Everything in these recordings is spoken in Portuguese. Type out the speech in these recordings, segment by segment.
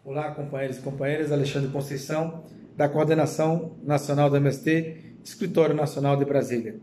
Olá, companheiros e companheiras, Alexandre Conceição, da Coordenação Nacional do MST, Escritório Nacional de Brasília.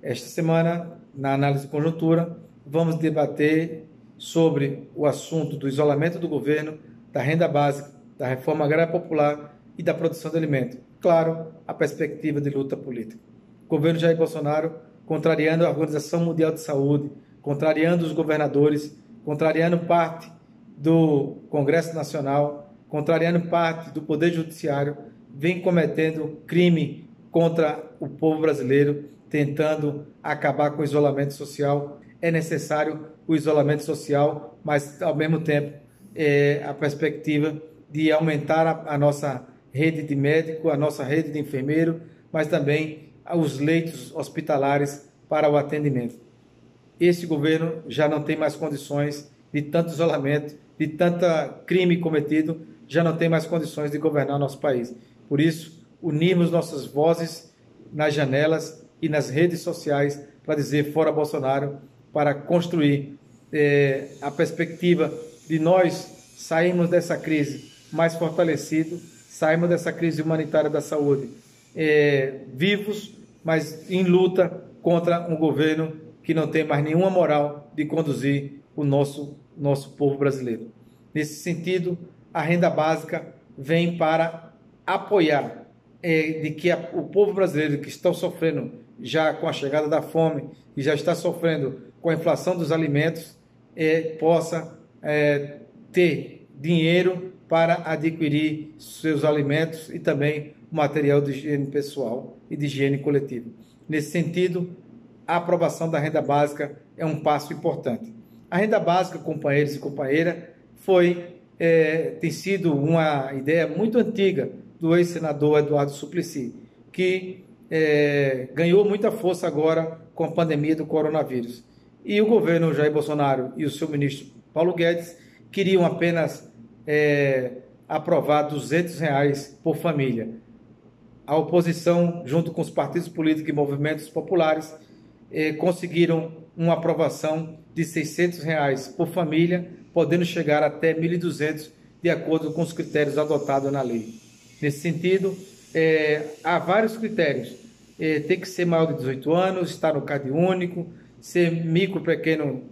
Esta semana, na análise de conjuntura, vamos debater sobre o assunto do isolamento do governo, da renda básica, da reforma agrária popular e da produção de alimentos. Claro, a perspectiva de luta política. O governo Jair Bolsonaro, contrariando a Organização Mundial de Saúde, contrariando os governadores, contrariando parte do Congresso Nacional, contrariando parte do Poder Judiciário, vem cometendo crime contra o povo brasileiro, tentando acabar com o isolamento social. É necessário o isolamento social, mas, ao mesmo tempo, a perspectiva de aumentar a nossa rede de médico, a nossa rede de enfermeiro, mas também os leitos hospitalares para o atendimento. Esse governo já não tem mais condições de tanto isolamento, de tanto crime cometido, já não tem mais condições de governar nosso país. Por isso, unirmos nossas vozes nas janelas e nas redes sociais para dizer fora Bolsonaro, para construir a perspectiva de nós sairmos dessa crise mais fortalecidos, sairmos dessa crise humanitária da saúde vivos, mas em luta contra um governo que não tem mais nenhuma moral de conduzir o nosso povo brasileiro. Nesse sentido, a renda básica vem para apoiar de que o povo brasileiro que está sofrendo já com a chegada da fome e já está sofrendo com a inflação dos alimentos, possa ter dinheiro para adquirir seus alimentos e também material de higiene pessoal e de higiene coletiva. Nesse sentido, a aprovação da renda básica é um passo importante. A renda básica, companheiros e companheiras, tem sido uma ideia muito antiga do ex-senador Eduardo Suplicy, que ganhou muita força agora com a pandemia do coronavírus. E o governo Jair Bolsonaro e o seu ministro Paulo Guedes queriam apenas aprovar R$200 por família. A oposição, junto com os partidos políticos e movimentos populares, conseguiram uma aprovação de R$600 por família, podendo chegar até R$1.200, de acordo com os critérios adotados na lei. Nesse sentido, há vários critérios. Tem que ser maior de 18 anos, estar no Cade Único, ser micro, pequeno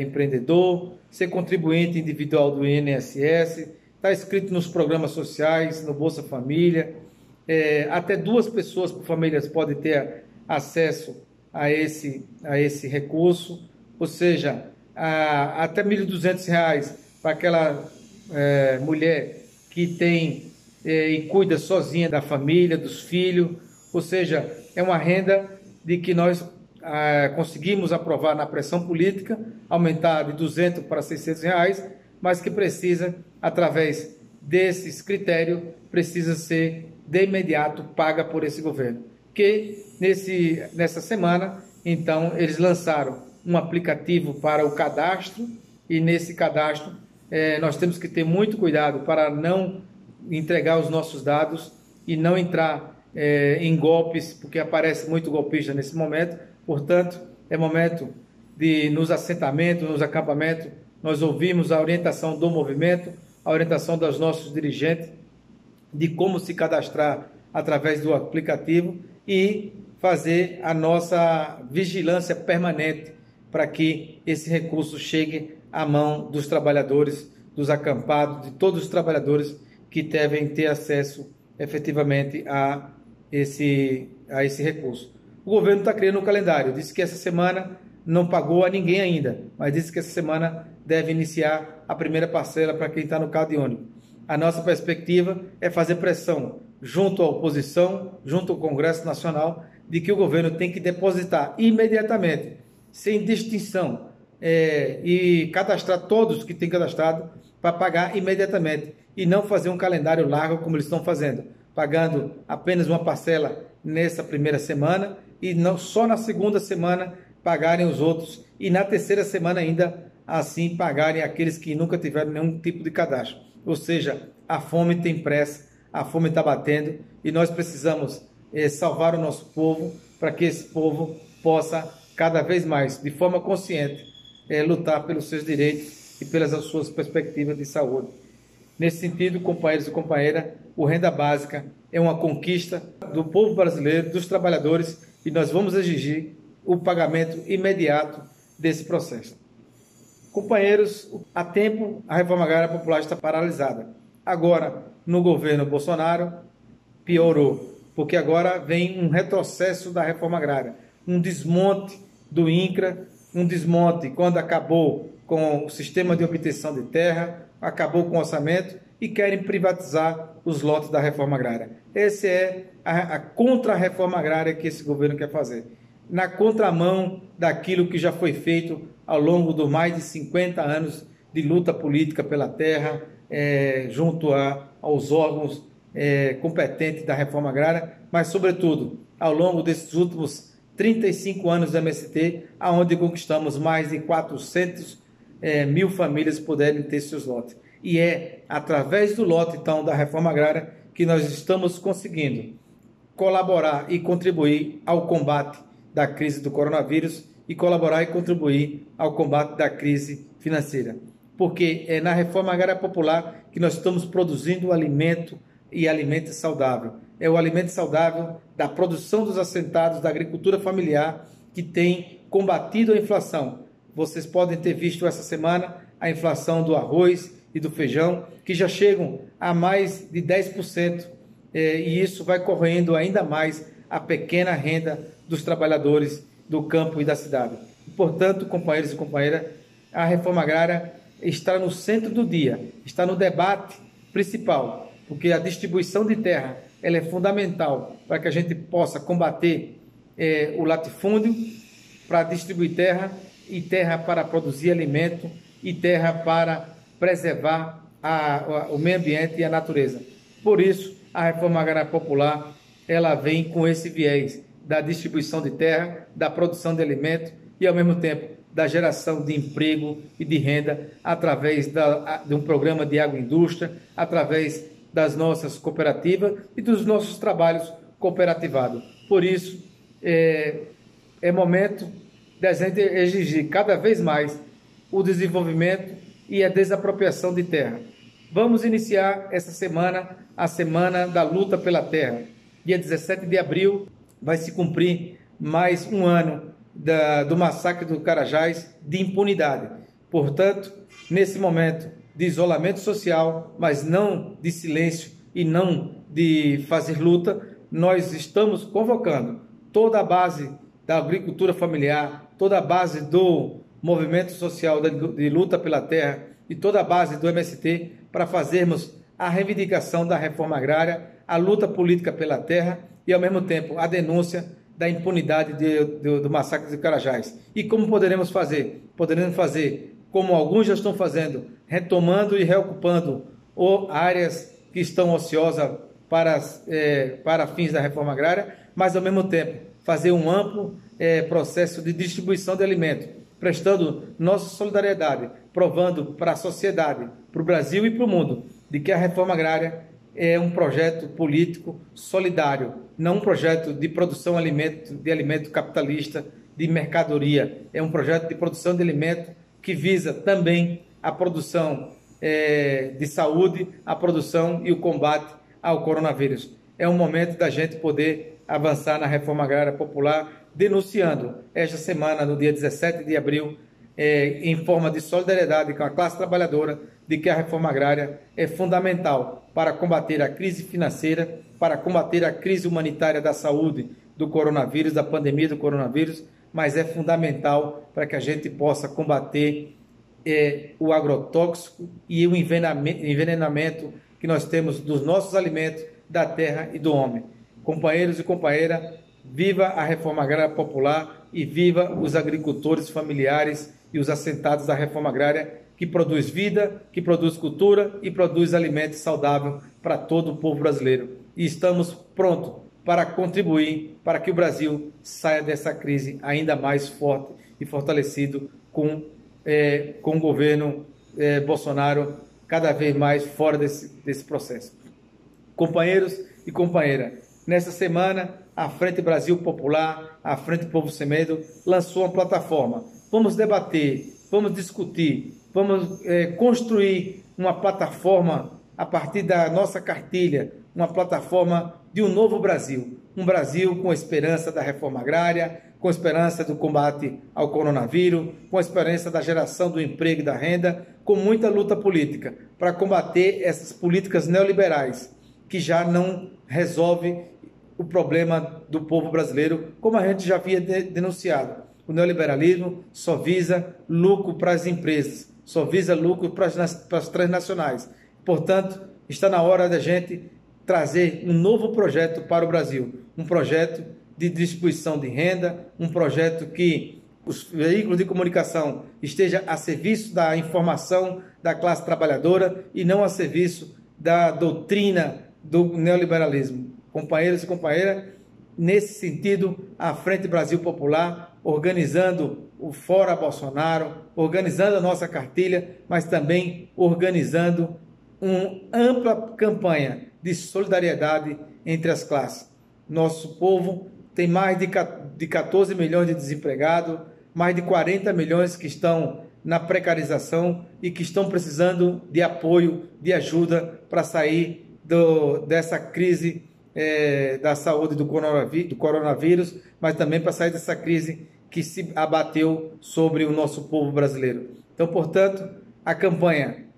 empreendedor, ser contribuinte individual do INSS, estar inscrito nos programas sociais, no Bolsa Família. Até 2 pessoas por família podem ter acesso a esse recurso, ou seja, até R$1.200 para aquela mulher que tem e cuida sozinha da família, dos filhos, ou seja, é uma renda de que nós conseguimos aprovar na pressão política, aumentar de R$200 para R$600, mas que precisa, através desses critérios, precisa ser de imediato paga por esse governo. Que nessa semana, então, eles lançaram um aplicativo para o cadastro, e nesse cadastro nós temos que ter muito cuidado para não entregar os nossos dados e não entrar em golpes, porque aparece muito golpista nesse momento. Portanto, é momento de, nos assentamentos, nos acampamentos, nós ouvimos a orientação do movimento, a orientação dos nossos dirigentes, de como se cadastrar através do aplicativo e fazer a nossa vigilância permanente para que esse recurso chegue à mão dos trabalhadores, dos acampados, de todos os trabalhadores que devem ter acesso efetivamente a esse recurso. O governo está criando um calendário, disse que essa semana não pagou a ninguém ainda, mas disse que essa semana deve iniciar a primeira parcela para quem está no Cade Único. A nossa perspectiva é fazer pressão junto à oposição, junto ao Congresso Nacional, de que o governo tem que depositar imediatamente, sem distinção, e cadastrar todos que têm cadastrado para pagar imediatamente e não fazer um calendário largo como eles estão fazendo, pagando apenas uma parcela nessa primeira semana e não só na segunda semana pagarem os outros e na terceira semana ainda assim pagarem aqueles que nunca tiveram nenhum tipo de cadastro. Ou seja, a fome tem pressa, a fome está batendo e nós precisamos salvar o nosso povo para que esse povo possa cada vez mais, de forma consciente, lutar pelos seus direitos e pelas suas perspectivas de saúde. Nesse sentido, companheiros e companheiras, o Renda Básica é uma conquista do povo brasileiro, dos trabalhadores, e nós vamos exigir o pagamento imediato desse processo. Companheiros, há tempo a reforma agrária popular está paralisada. Agora, no governo Bolsonaro, piorou, porque agora vem um retrocesso da reforma agrária, um desmonte do INCRA, um desmonte quando acabou com o sistema de obtenção de terra, acabou com o orçamento e querem privatizar os lotes da reforma agrária. Essa é a contra-reforma agrária que esse governo quer fazer, na contramão daquilo que já foi feito ao longo dos mais de 50 anos de luta política pela terra, junto aos órgãos competentes da reforma agrária, mas, sobretudo, ao longo desses últimos 35 anos do MST, onde conquistamos mais de 400 mil famílias puderem ter seus lotes. E é através do lote, então, da reforma agrária que nós estamos conseguindo colaborar e contribuir ao combate da crise do coronavírus e colaborar e contribuir ao combate da crise financeira. Porque é na reforma agrária popular que nós estamos produzindo alimento e alimento saudável. É o alimento saudável da produção dos assentados, da agricultura familiar, que tem combatido a inflação. Vocês podem ter visto essa semana a inflação do arroz e do feijão, que já chegam a mais de 10%, e isso vai corroendo ainda mais a pequena renda dos trabalhadores do campo e da cidade. Portanto, companheiros e companheiras, a reforma agrária está no centro do dia, está no debate principal, porque a distribuição de terra ela é fundamental para que a gente possa combater o latifúndio, para distribuir terra, e terra para produzir alimento, e terra para preservar o meio ambiente e a natureza. Por isso, a reforma agrária popular ela vem com esse viés da distribuição de terra, da produção de alimento e, ao mesmo tempo, da geração de emprego e de renda através de um programa de agroindústria, através das nossas cooperativas e dos nossos trabalhos cooperativados. Por isso, é momento de a gente exigir cada vez mais o desenvolvimento e a desapropriação de terra. Vamos iniciar essa semana, a Semana da Luta pela Terra. Dia 17 de abril vai se cumprir mais um ano do massacre do Carajás de impunidade. Portanto, nesse momento de isolamento social, mas não de silêncio e não de fazer luta, nós estamos convocando toda a base da agricultura familiar, toda a base do movimento social de luta pela terra e toda a base do MST para fazermos a reivindicação da reforma agrária, a luta política pela terra e, ao mesmo tempo, a denúncia da impunidade do massacre de Carajás. E como poderemos fazer? Poderemos fazer como alguns já estão fazendo, retomando e reocupando áreas que estão ociosas para fins da reforma agrária, mas, ao mesmo tempo, fazer um amplo processo de distribuição de alimentos, prestando nossa solidariedade, provando para a sociedade, para o Brasil e para o mundo, de que a reforma agrária é um projeto político solidário, não um projeto de produção de alimento capitalista, de mercadoria. É um projeto de produção de alimento que visa também a produção de saúde, a produção e o combate ao coronavírus. É um momento da gente poder avançar na reforma agrária popular, denunciando esta semana, no dia 17 de abril, em forma de solidariedade com a classe trabalhadora, de que a reforma agrária é fundamental para combater a crise financeira, para combater a crise humanitária da saúde do coronavírus, da pandemia do coronavírus, mas é fundamental para que a gente possa combater o agrotóxico e o envenenamento que nós temos dos nossos alimentos, da terra e do homem. Companheiros e companheiras, viva a reforma agrária popular e viva os agricultores familiares e os assentados da reforma agrária, que produz vida, que produz cultura e produz alimento saudável para todo o povo brasileiro. E estamos prontos para contribuir para que o Brasil saia dessa crise ainda mais forte e fortalecido com o governo Bolsonaro cada vez mais fora desse processo. Companheiros e companheiras, nessa semana, a Frente Brasil Popular, a Frente Povo Sem Medo, lançou uma plataforma. Vamos debater, vamos discutir, vamos construir uma plataforma a partir da nossa cartilha, uma plataforma de um novo Brasil. Um Brasil com esperança da reforma agrária, com esperança do combate ao coronavírus, com esperança da geração do emprego e da renda, com muita luta política para combater essas políticas neoliberais que já não resolvem o problema do povo brasileiro, como a gente já havia denunciado. O neoliberalismo só visa lucro para as empresas, só visa lucro para as transnacionais. Portanto, está na hora da gente trazer um novo projeto para o Brasil, um projeto de distribuição de renda, um projeto que os veículos de comunicação estejam a serviço da informação da classe trabalhadora e não a serviço da doutrina do neoliberalismo. Companheiros e companheiras, nesse sentido, a Frente Brasil Popular, organizando o Fora Bolsonaro, organizando a nossa cartilha, mas também organizando uma ampla campanha de solidariedade entre as classes. Nosso povo tem mais de 14 milhões de desempregados, mais de 40 milhões que estão na precarização e que estão precisando de apoio, de ajuda para sair dessa crise da saúde do coronavírus, mas também para sair dessa crise que se abateu sobre o nosso povo brasileiro. Então, portanto, a campanha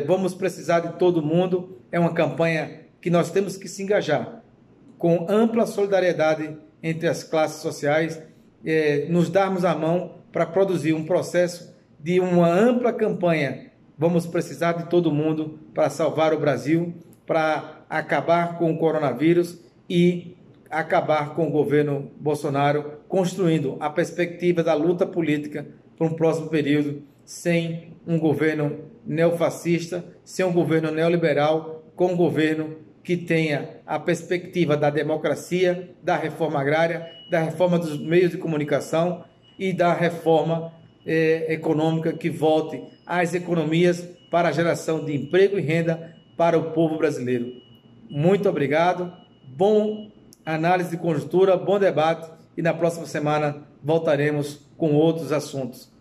Vamos Precisar de Todo Mundo é uma campanha que nós temos que se engajar com ampla solidariedade entre as classes sociais, nos darmos a mão para produzir um processo de uma ampla campanha. Vamos precisar de todo mundo para salvar o Brasil, para acabar com o coronavírus e acabar com o governo Bolsonaro, construindo a perspectiva da luta política para um próximo período, sem um governo neofascista, sem um governo neoliberal, com um governo que tenha a perspectiva da democracia, da reforma agrária, da reforma dos meios de comunicação e da reforma econômica que volte às economias para a geração de emprego e renda para o povo brasileiro. Muito obrigado, bom análise de conjuntura, bom debate e na próxima semana voltaremos com outros assuntos.